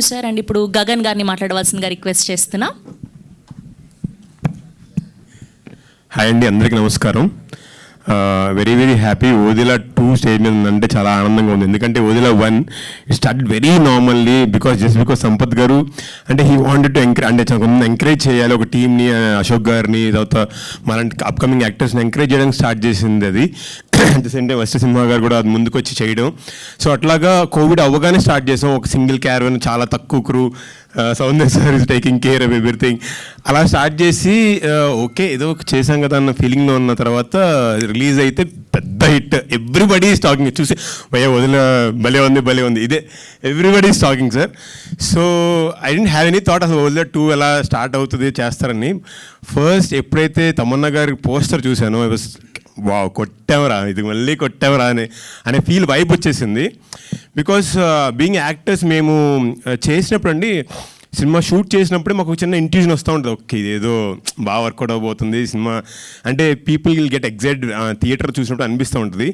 Sir and ఇప్పుడు గగన్ గారిని మాట్లాడవలసిందిగా రిక్వెస్ట్ చేస్తున్నా. హాయ్ అండి, అందరికీ నమస్కారం. Very very happy. Odela 2 stage మీద ఉందంటే చాలా ఆనందంగా ఉంది. ఎందుకంటే Odela 1 start very normally because Sampath గారు అంటే హీ వాంటెడ్ టు ఎంకరేజ్ చేయాలి ఒక టీమ్ని, అశోక్ గారిని, తర్వాత మనలాంటి అప్కమింగ్ యాక్టర్స్ని ఎంకరేజ్ చేయడానికి స్టార్ట్ చేసింది అది. At the same time Vasishta Simha garu కూడా అది ముందుకు వచ్చి చేయడం. సో అట్లాగా కోవిడ్ అవ్వగానే స్టార్ట్ చేసాం. ఒక సింగిల్ క్యారవన్, చాలా తక్కువ crew, Soundarya sir is taking care of everything. అలా స్టార్ట్ చేసి ఓకే ఏదో చేసాం కదా అన్న ఫీలింగ్లో ఉన్న తర్వాత రిలీజ్ అయితే పెద్ద హిట్. Everybody is talking. చూసి భయ్యా వదిలే భలే ఉంది ఇదే everybody is talking sir. So I didn't have any thought అసలు వదిలే 2 ఎలా స్టార్ట్ అవుతుంది చేస్తారని. ఫస్ట్ ఎప్పుడైతే తమన్నా గారి పోస్టర్ చూశానో ఐ వాస్ వావ్, కొట్టామరా ఇది, మళ్ళీ కొట్టామరా అనే ఫీల్ వైబ్ వచ్చేసింది. బికాస్ బీయింగ్ యాక్టర్స్ మేము చేసినప్పుడు అండి, సినిమా షూట్ చేసినప్పుడే మాకు చిన్న ఇంట్యూజన్ వస్తూ ఉంటుంది. ఓకే ఇదేదో బాగా వర్కౌట్ అవబోతుంది సినిమా అంటే, people will get excite theatre చూసినప్పుడు అనిపిస్తూ ఉంటుంది.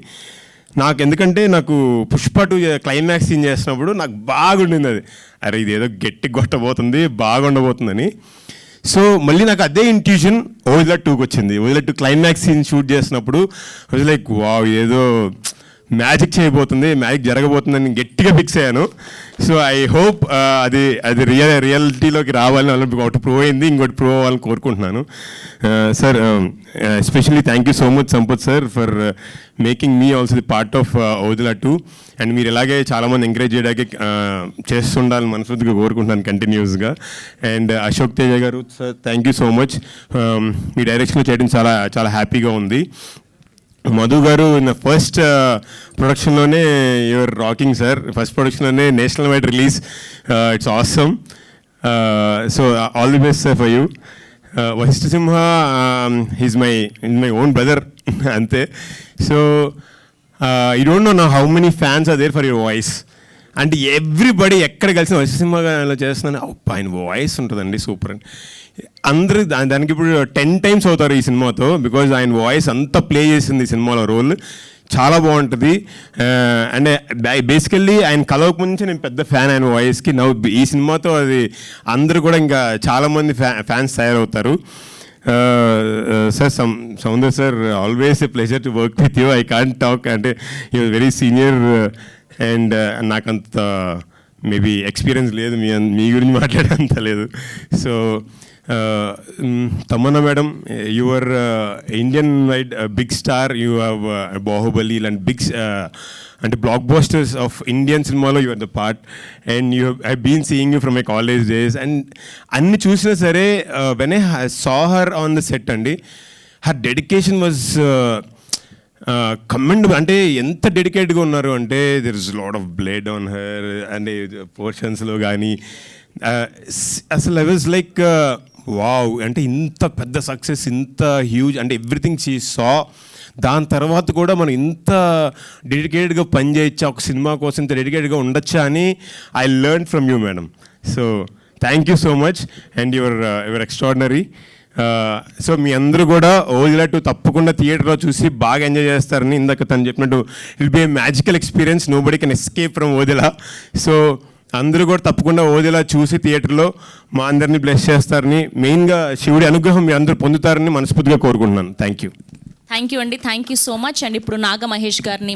ఎందుకంటే నాకు పుష్ప 2 క్లైమాక్స్ సీన్ చేసినప్పుడు నాకు బాగుండింది అది. అరే ఇదేదో గట్టి కొట్టబోతుంది, బాగుండబోతుందని. సో మళ్ళీ నాకు అదే ఇంట్యూషన్ ఓదిలా 2కి వచ్చింది. ఓదిలా 2 క్లైమాక్స్ సీన్ షూట్ చేసినప్పుడు వాజ్ లైక్ వావ్, ఏదో మ్యాజిక్ చేయబోతుంది, మ్యాజిక్ జరగబోతుందని గట్టిగా ఫిక్స్ అయ్యాను. సో ఐ హోప్ అది రియాలిటీలోకి రావాలని ఒకటి ప్రూవ్ అయింది, ఇంకోటి ప్రూవ్ అవ్వాలని కోరుకుంటున్నాను. Sir especially thank you so much Sampath sir for making me also the part of Odela 2. And మీరు ఇలాగే చాలామంది ఎంకరేజ్ చేయడానికి చేస్తుండాలని మనస్ఫూర్తిగా కోరుకుంటున్నాను కంటిన్యూస్గా. And Ashok Teja garu sir thank you so much. మీ డైరెక్షన్లో చేయడం చాలా చాలా హ్యాపీగా ఉంది. మధు గారు ఫస్ట్ ప్రొడక్షన్లోనే యువర్ రాకింగ్ సార్. ఫస్ట్ ప్రొడక్షన్లోనే national wide release, it's awesome. So all the best sir for you. Vasishta Simha is my own brother అంతే. So you don't know how many fans are there for your voice. అంటే everybody ఎక్కడ కలిసిన వశిష్ఠ సింహ గారు చేస్తున్నాను, ఆయన voice ఉంటుందండి super అని అందరూ దానికి ఇప్పుడు 10 times అవుతారు ఈ సినిమాతో. బికాజ్ ఆయన వాయిస్ అంతా ప్లే చేసింది ఈ సినిమాలో రోల్, చాలా బాగుంటుంది. అండ్ బేసికల్లీ ఆయన కలవక నుంచి నేను పెద్ద ఫ్యాన్ ఆయన వాయిస్కి. ఈ సినిమాతో అది అందరూ కూడా ఇంకా చాలామంది ఫ్యాన్స్ తయారవుతారు. Sir Soundarya sir always a pleasure to work with you. I can't talk అంటే యూ వెరీ సీనియర్ అండ్ నాకంత మేబీ ఎక్స్పీరియన్స్ లేదు మీ గురించి మాట్లాడేంత లేదు. So Tamannaah madam, you are Indian wide big star. You have Baahubali ఇలాంటి బిగ్ అంటే బ్లాక్ బస్టర్స్ ఆఫ్ ఇండియన్ సినిమాలో you are the part. And you have been seeing you from my college days. And అన్ని చూసినా సరే when I saw her on the set అండి, her dedication was commend. అంటే ఎంత డెడికేట్గా ఉన్నారు అంటే there is lot of blade on her అంటే పోర్షన్స్లో కానీ అసలు ఐ వాజ్ లైక్ వావ్, అంటే ఇంత పెద్ద సక్సెస్, ఇంత హ్యూజ్ అంటే ఎవ్రీథింగ్ షీ సా. దాని తర్వాత కూడా మనం ఇంత డెడికేటెడ్గా పనిచేయచ్చా, ఒక సినిమా కోసం ఇంత డెడికేటెడ్గా ఉండొచ్చా అని I learn from you madam. So thank you so much and your extraordinary. So మీ అందరూ కూడా ఓదిలా 2 తప్పకుండా థియేటర్లో చూసి బాగా ఎంజాయ్ చేస్తారని ఇందాక తను చెప్పినట్టు it be a magical experience. Nobody can escape from ఓదిలా. సో అందరూ కూడా తప్పకుండా ఓదిలా చూసి థియేటర్లో మా అందరినీ బ్లెస్ చేస్తారని, మెయిన్గా శివుడి అనుగ్రహం మీ అందరూ పొందుతారని మనస్ఫూర్తిగా కోరుకుంటున్నాను. థ్యాంక్ యూ అండి. Thank you so much. And ఇప్పుడు నాగ మహేష్ గారిని